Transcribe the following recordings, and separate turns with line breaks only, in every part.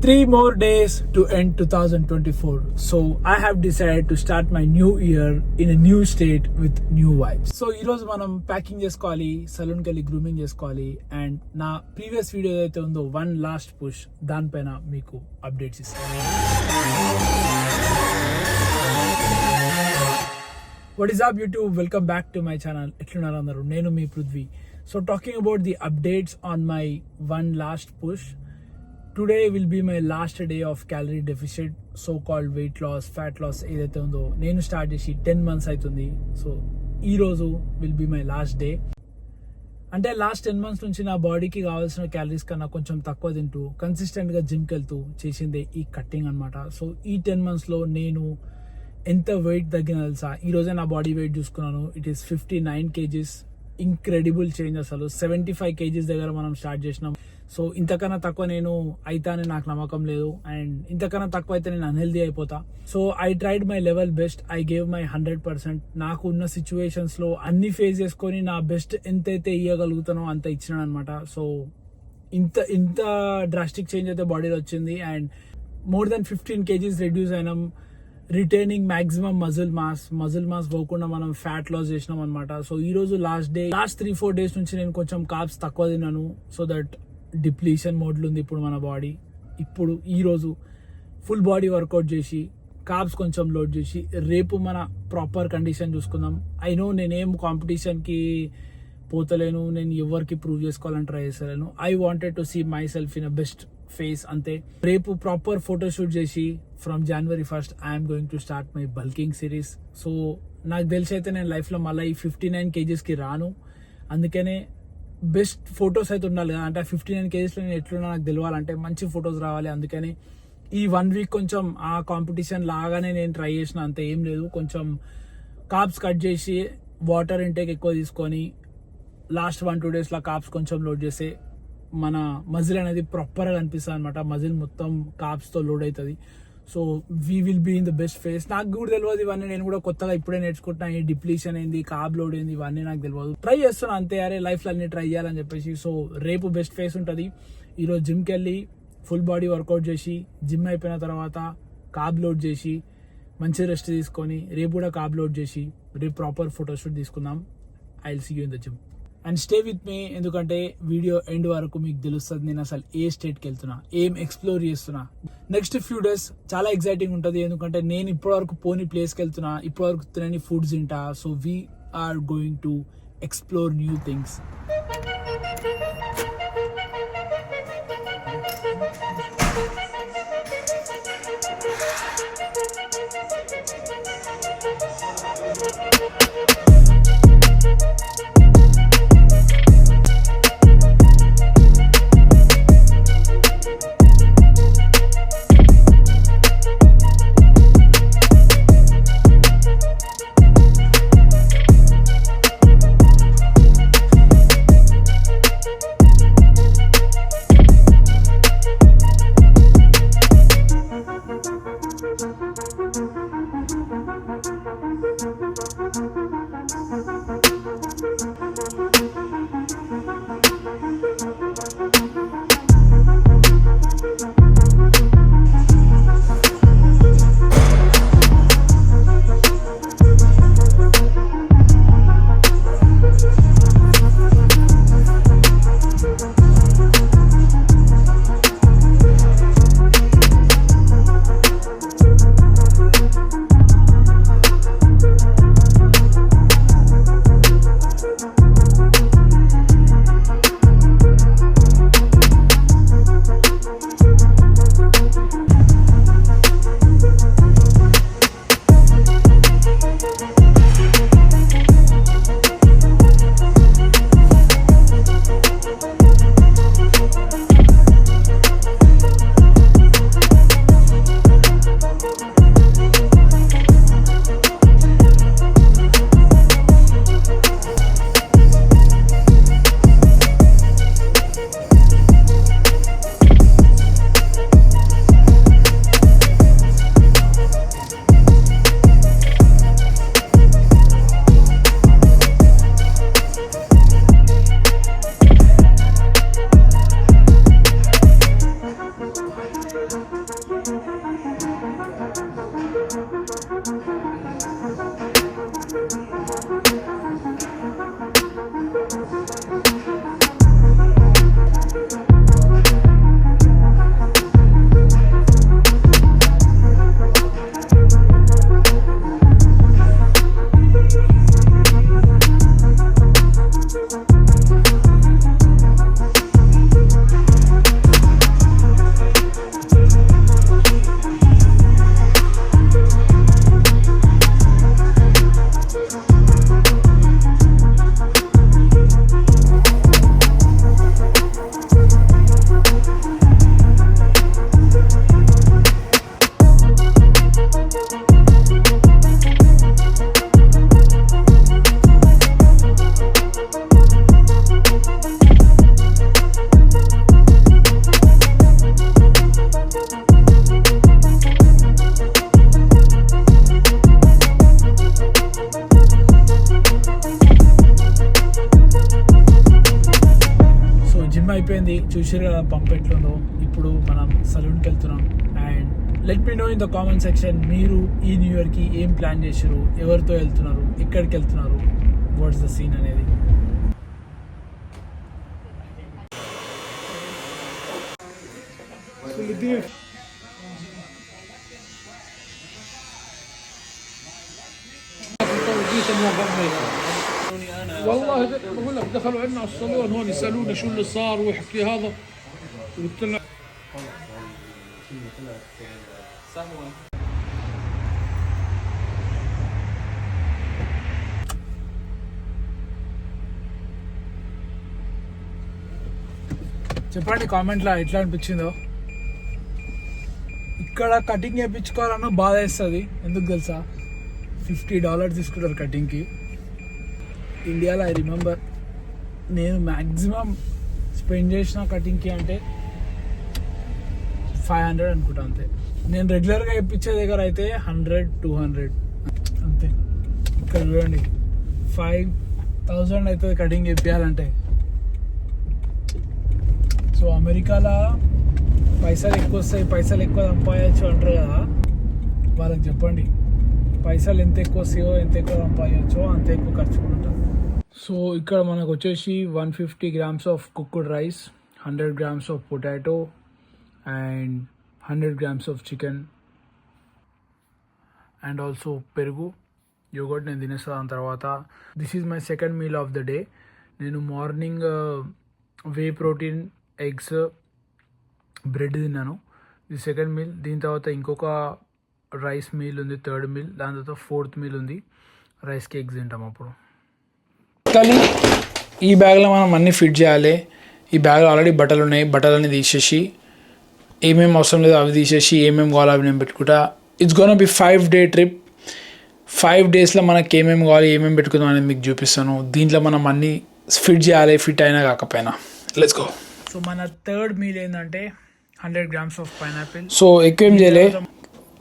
3 more days to end 2024. So I have decided to start my new year in a new state with new vibes. So ఈ రోజు మనం packing చేసుకోవాలి, saloon కి వెళ్ళి grooming చేసుకోవాలి and నా previous video ఏదైతే ఉందో వన్ లాస్ట్ పుష్ దానిపైన మీకు అప్డేట్స్ ఇస్తాను. What is up YouTube? Welcome back to my channel. ఎట్లున్నారు అందరూ? నేను మీ Prithvi. So talking about the updates on my one last push. Today will be my last day of calorie deficit, so-called weight loss, fat loss ఏదైతే ఉందో నేను start చేసి 10 months అవుతుంది. So ఈ రోజు will be my last day. అంటే last 10 months నుంచి నా బాడీకి కావాల్సిన క్యాలరీస్ కన్నా కొంచెం తక్కువ తింటూ కన్సిస్టెంట్గా జిమ్కి వెళ్తూ చేసిందే ఈ కట్టింగ్ అనమాట. సో ఈ 10 monthsలో నేను ఎంత వెయిట్ తగ్గిన తెలుసా? ఈ రోజే నా బాడీ వెయిట్ చూసుకున్నాను. It is 59 kgs. Incredible change అసలు. 75 kgs దగ్గర మనం స్టార్ట్ చేసినాం. సో ఇంతకన్నా తక్కువ నేను అయితే అని నాకు నమ్మకం లేదు అండ్ ఇంతకన్నా తక్కువ అయితే నేను అన్హెల్దీ అయిపోతా. So I tried my level best. I gave my 100%. నాకు ఉన్న సిచ్యువేషన్స్ లో అన్ని ఫేస్ చేసుకొని నా బెస్ట్ ఎంతైతే ఇవ్వగలుగుతానో అంత ఇచ్చినాను అనమాట. సో ఇంత డ్రాస్టిక్ చేంజ్ అయితే బాడీలో వచ్చింది and more than 15 kgs reduce అయినాం. రిటైనింగ్ మాక్సిమం మజిల్ మాస్ పోకుండా మనం ఫ్యాట్ లాస్ చేసినాం అనమాట. సో ఈ రోజు లాస్ట్ 3-4 days నుంచి నేను కొంచెం కార్బ్స్ తక్కువ తిన్నాను. సో దట్ డిప్లీషన్ మోడ్లో ఉంది ఇప్పుడు మన బాడీ. ఇప్పుడు ఈ రోజు ఫుల్ బాడీ వర్కౌట్ చేసి కార్బ్స్ కొంచెం లోడ్ చేసి రేపు మన ప్రాపర్ కండిషన్ చూసుకుందాం. ఐ నో నేనేం కాంపిటీషన్కి పోతలేను, నేను ఎవరికి ప్రూవ్ చేసుకోవాలని ట్రై చేస్తలేను. I wanted to see myself in a best face అంతే. రేపు ప్రాపర్ ఫోటోషూట్ చేసి from January 1st I'm going to start my bulking series. So నాకు తెలిసి అయితే నేను లైఫ్లో మళ్ళీ ఈ 59 kgsకి రాను. అందుకనే బెస్ట్ ఫొటోస్ అయితే ఉండాలి కదా. అంటే 59 kgsలో నేను ఎట్లున్నా నాకు తెలియాలంటే మంచి ఫొటోస్ రావాలి. అందుకని ఈ 1 week కొంచెం ఆ కాంపిటీషన్ లాగానే నేను ట్రై చేసిన, అంత ఏం లేదు. కొంచెం కార్బ్స్ కట్ చేసి వాటర్ ఇంటేక్ ఎక్కువ తీసుకొని లాస్ట్ 1-2 daysలో కార్బ్స్ కొంచెం లోడ్ చేస్తే మన మజిల్ అనేది ప్రాపర్గా కనిపిస్తుంది అనమాట. మజిల్ మొత్తం కార్బ్స్తో లోడ్ అవుతుంది. So we will be in the best phase. నాకు కూడా తెలియదు ఇవన్నీ, నేను కూడా కొత్తగా ఇప్పుడే నేర్చుకుంటున్నా. ఈ డిప్లీషన్ ఏంది, కార్బ్ లోడ్ ఏంది, ఇవన్నీ నాకు తెలియదు. ట్రై చేస్తున్నా అంతే. అరే లైఫ్లో అన్ని ట్రై చేయాలని చెప్పేసి. సో రేపు బెస్ట్ ఫేస్ ఉంటుంది. ఈరోజు జిమ్కి వెళ్ళి ఫుల్ బాడీ వర్కౌట్ చేసి జిమ్ అయిపోయిన తర్వాత కార్బ్ లోడ్ చేసి మంచి రెస్ట్ తీసుకొని రేపు కూడా కార్బ్ లోడ్ చేసి రేపు ప్రాపర్ ఫోటోషూట్ తీసుకుందాం. I will see you in the gym and stay with me. ఎందుకంటే వీడియో ఎండ్ వరకు మీకు తెలుస్తుంది నేను అసలు ఏ స్టేట్కి వెళ్తున్నా, ఏం ఎక్స్ప్లోర్ చేస్తున్నా. నెక్స్ట్ ఫ్యూ డేస్ చాలా ఎక్సైటింగ్ ఉంటుంది. ఎందుకంటే నేను ఇప్పటివరకు పోని ప్లేస్కి వెళ్తున్నా, ఇప్పటివరకు తినని ఫుడ్స్ తింటా. So we are going to explore new things. చూసారు కదా పంప్ ఎట్లుందో. ఇప్పుడు మనం సలూన్కి వెళ్తున్నాం. And let me know in the comment section, మీరు ఈ న్యూ ఇయర్కి ఏం ప్లాన్ చేశారు, ఎవరితో వెళ్తున్నారు, ఎక్కడికి వెళ్తున్నారు, వాట్స్ ద సీన్ అనేది.
والله بقول لك دخلوا عندنا على الصالون هون يسالوني شو اللي صار ويحكي هذا قلت له
చెప్పండి కామెంట్లో ఎట్లా అనిపించిందో. ఇక్కడ కటింగ్ చేయించుకోవాలన్నా బాధ వేస్తుంది. ఎందుకు తెలుసా, $50 తీసుకుంటారు కటింగ్కి. ఇండియాలో ఐ రిమెంబర్ నేను మ్యాక్సిమం స్పెండ్ చేసిన కటింగ్కి అంటే 500 అనుకుంటా అంతే. నేను రెగ్యులర్గా ఇప్పించే దగ్గర అయితే 100-200 అంతే. ఇక్కడ చూడండి 5,000 అవుతుంది కటింగ్ ఇప్పించాలంటే. సో అమెరికాలో పైసలు ఎక్కువ వస్తాయి, పైసలు ఎక్కువ సంపాదించు అంటారు కదా, వాళ్ళకి చెప్పండి పైసలు ఎంత ఎక్కువ వస్తాయో, ఎంత ఎక్కువ సంపాదించో అంత ఎక్కువ ఖర్చు ఉంటుంది. సో ఇక్కడ మనకు వచ్చేసి 150 grams of cooked rice, 100 grams of potato and 100 grams of chicken and also పెరుగు, యోగర్ట్ నేను తినేస్తాను. దాని తర్వాత this is my second meal of the day. నేను morning whey protein, eggs, bread తిన్నాను. ఇది సెకండ్ మీల్. దీని తర్వాత ఇంకొక రైస్ మీల్ ఉంది, థర్డ్ మీల్. దాని తర్వాత ఫోర్త్ మీల్ ఉంది, రైస్కి ఎగ్స్ తింటాం. అప్పుడు కానీ ఈ బ్యాగ్లో మనం అన్నీ ఫిట్ చేయాలి. ఈ బ్యాగ్లో ఆల్రెడీ బట్టలు ఉన్నాయి, బట్టలన్నీ తీసేసి ఏమేమి అవసరం లేదు అవి తీసేసి ఏమేమి కావాలో అవి నేను పెట్టుకుంటా. It's gonna B 5-day trip. 5 daysలో మనకి ఏమేమి కావాలి, ఏమేమి పెట్టుకుందాం అనేది మీకు చూపిస్తాను. దీంట్లో మనం అన్నీ ఫిట్ చేయాలి, ఫిట్ అయినా కాకపోయినా. Let's go. సో మన థర్డ్ మీల్ ఏంటంటే 100 grams ఆఫ్ పైనాపిల్. సో ఎక్కువ ఏం చేయలే,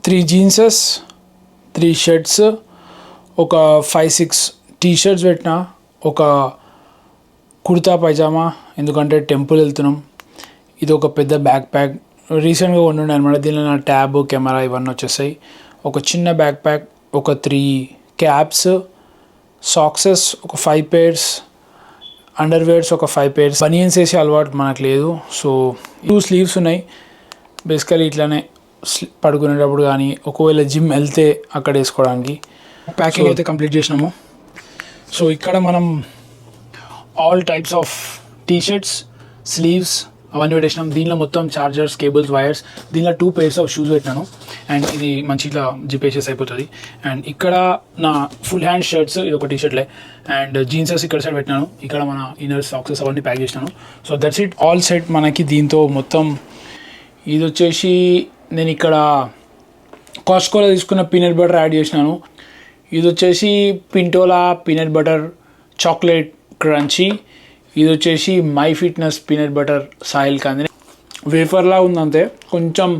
3 జీన్సెస్, 3 షర్ట్స్, ఒక 5-6 టీ-షర్ట్స్ పెట్టిన, ఒక కుర్తా పైజామా, ఎందుకంటే టెంపుల్ వెళ్తున్నాం. ఇది ఒక పెద్ద బ్యాక్ ప్యాక్, రీసెంట్గా ఉండే అనమాట. దీనిలో నా ట్యాబ్, కెమెరా ఇవన్నీ వచ్చేసాయి. ఒక చిన్న బ్యాక్ ప్యాక్, ఒక 3 క్యాప్స్, సాక్సెస్ ఒక 5 pairs, అండర్వేర్స్ ఒక 5 pairs. బనియన్స్ వేసే అలవాటు మనకు లేదు. సో 2 స్లీవ్స్ ఉన్నాయి. బేసికలీ ఇట్లానే పడుకునేటప్పుడు కానీ ఒకవేళ జిమ్ వెళ్తే అక్కడ వేసుకోవడానికి. ప్యాకింగ్ అయితే కంప్లీట్ చేసినాము. సో ఇక్కడ మనం all types of T shirts, sleeves అవన్నీ పెట్టేసినాం. దీనిలో మొత్తం చార్జర్స్, కేబుల్స్, వైర్స్. దీనిలో 2 pairs ఆఫ్ షూస్ పెట్టినాను. అండ్ ఇది మంచి ఇట్లా జిపేసెస్ అయిపోతుంది. అండ్ ఇక్కడ నా ఫుల్ హ్యాండ్ షర్ట్స్, ఇది ఒక టీ-షర్ట్లే. అండ్ జీన్సెస్ ఇక్కడ సైడ్ పెట్టినాను. ఇక్కడ మన ఇన్నర్ సాక్సెస్ అవన్నీ ప్యాక్ చేసినాను. So that's it, all set మనకి. దీంతో మొత్తం ఇది వచ్చేసి నేను ఇక్కడ కాస్కోలో తీసుకున్న పీనట్ బటర్ యాడ్ చేసినాను. ఇది వచ్చేసి Pintola peanut butter chocolate crunchy. ఇది వచ్చేసి మై ఫిట్నెస్ పీనట్ బటర్ సాయిల్ కాంది. వేఫర్లా ఉంది అంతే, కొంచెం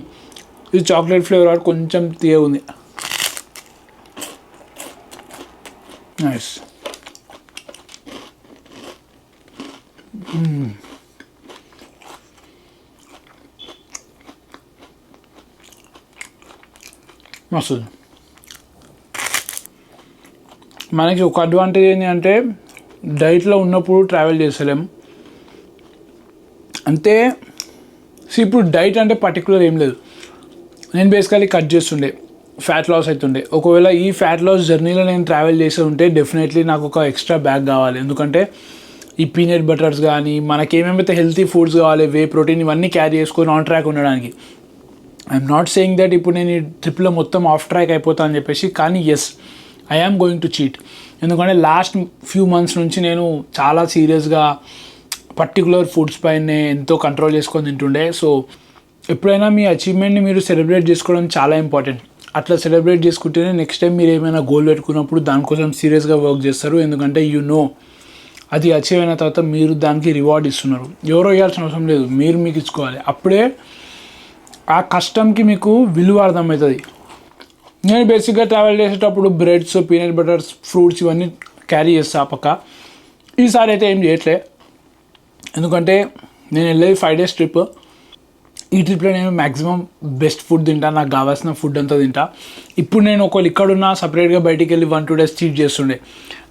ఇది చాక్లెట్ ఫ్లేవర్ కొంచెం తీయ ఉంది. నైస్. మస్తు. మనకి ఒక అడ్వాంటేజ్ ఏంటి అంటే డైట్లో ఉన్నప్పుడు ట్రావెల్ చేస్తలేం అంతే. సో ఇప్పుడు డైట్ అంటే పర్టికులర్ ఏం లేదు. నేను బేసికలీ కట్ చేస్తుండే, ఫ్యాట్ లాస్ అవుతుండే. ఒకవేళ ఈ ఫ్యాట్ లాస్ జర్నీలో నేను ట్రావెల్ చేసి ఉంటే డెఫినెట్లీ నాకు ఒక ఎక్స్ట్రా బ్యాగ్ కావాలి. ఎందుకంటే ఈ పీనట్ బటర్స్ కానీ మనకి ఏమేమైతే హెల్తీ ఫుడ్స్ కావాలి, వే ప్రోటీన్ ఇవన్నీ క్యారీ చేసుకొని ఆన్ ట్రాక్ ఉండడానికి. ఐఎమ్ నాట్ సేయింగ్ దట్ ఇప్పుడు నేను ఈ ట్రిప్లో మొత్తం ఆఫ్ ట్రాక్ అయిపోతా అని చెప్పేసి, కానీ yes I am going to cheat. ఎందుకంటే లాస్ట్ ఫ్యూ మంత్స్ నుంచి నేను చాలా సీరియస్గా పర్టికులర్ ఫుడ్స్ పైనే ఎంతో కంట్రోల్ చేసుకొని తింటుండే. సో ఎప్పుడైనా మీ అచీవ్మెంట్ని మీరు సెలబ్రేట్ చేసుకోవడం చాలా ఇంపార్టెంట్. అట్లా సెలబ్రేట్ చేసుకుంటేనే నెక్స్ట్ టైం మీరు ఏమైనా గోల్ పెట్టుకున్నప్పుడు దానికోసం సీరియస్గా వర్క్ చేస్తారు. ఎందుకంటే అది అచీవ్ అయిన తర్వాత మీరు దానికి రివార్డ్ ఇస్తున్నారు. ఎవరో ఇవ్వాల్సిన అవసరం లేదు, మీరు మీకు ఇచ్చుకోవాలి. అప్పుడే ఆ కష్టంకి మీకు విలువ అర్థమవుతుంది. నేను బేసిక్గా ట్రావెల్ చేసేటప్పుడు బ్రెడ్స్, పీనట్ బటర్స్, ఫ్రూట్స్ ఇవన్నీ క్యారీ చేస్తా పక్క. ఈసారి అయితే ఏం చేయట్లే, ఎందుకంటే నేను వెళ్ళేది 5 days ట్రిప్. ఈ ట్రిప్లో నేను మ్యాక్సిమం బెస్ట్ ఫుడ్ తింటా, నాకు కావాల్సిన ఫుడ్ అంతా తింటా. ఇప్పుడు నేను ఒకవేళ ఇక్కడున్నా సపరేట్గా బయటికి వెళ్ళి 1-2 days చీట్ చేస్తుండే.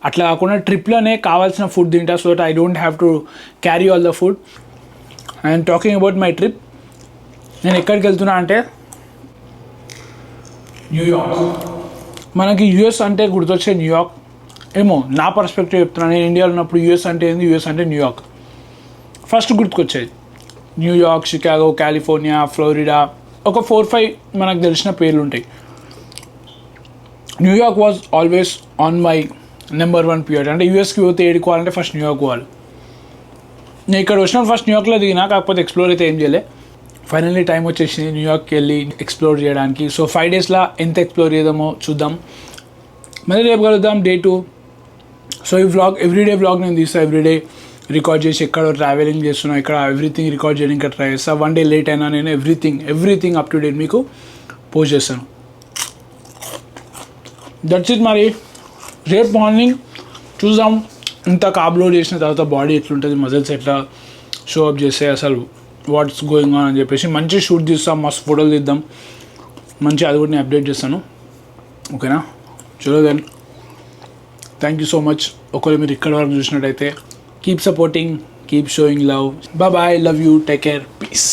అట్లా కాకుండా ట్రిప్లోనే కావాల్సిన ఫుడ్ తింటా, so that I don't have to carry all the food. I'm talking about my trip. నేను ఎక్కడికి వెళ్తున్నా అంటే న్యూయార్క్. మనకి యూఎస్ అంటే గుర్తొచ్చే న్యూయార్క్ ఏమో, నా పర్స్పెక్టివ్ చెప్తున్నాను. నేను ఇండియాలో ఉన్నప్పుడు యూఎస్ అంటే ఏంది, యూఎస్ అంటే New York first గుర్తుకొచ్చేది. New York, Chicago, California, Florida, ఒక 4-5 మనకు తెలిసిన పేర్లు ఉంటాయి. New York was always on my number 1 priority. అంటే యూఎస్కి పోతే ఏడుకోవాలంటే ఫస్ట్ న్యూయార్క్ పోవాలి. నేను ఇక్కడ వచ్చినప్పుడు ఫస్ట్ న్యూయార్క్లో దిగినా, కాకపోతే ఎక్స్ప్లోర్ అయితే ఏం చేయలే. ఫైనల్లీ టైం వచ్చేసింది న్యూయార్క్కి వెళ్ళి ఎక్స్ప్లోర్ చేయడానికి. సో 5 daysలో ఎంత ఎక్స్ప్లోర్ చేద్దామో చూద్దాం. మళ్ళీ రేపు కలుద్దాం డే 2. సో ఈ వ్లాగ్ ఎవ్రీడే వ్లాగ్ నేను తీస్తాను. ఎవ్రీడే రికార్డ్ చేసి ఎక్కడ ట్రావెలింగ్ చేస్తున్నా, ఇక్కడ ఎవ్రీథింగ్ రికార్డ్ చేయడానికి ఇక్కడ ట్రై చేస్తాను. 1 day లేట్ అయినా నేను ఎవ్రీథింగ్ అప్ టు డేట్ మీకు పోస్ట్ చేస్తాను. That's it. మరి రేపు మార్నింగ్ చూద్దాం ఇంత కార్బ్లోడ్ చేసిన తర్వాత బాడీ ఎట్లుంటుంది, మజిల్స్ ఎట్లా షో అప్ చేస్తే, అసలు వాట్స్ గోయింగ్ ఆన్ అని చెప్పేసి మంచి షూట్ తీస్తాం, మస్తు ఫోటోలు తీద్దాం, మంచి అది కూడా నేను అప్డేట్ చేస్తాను. ఓకేనా? చలో then, thank you so much. ఒకవేళ మీరు ఇక్కడ వరకు చూసినట్టయితే keep supporting, keep showing love. Bye, love you, take care, piece.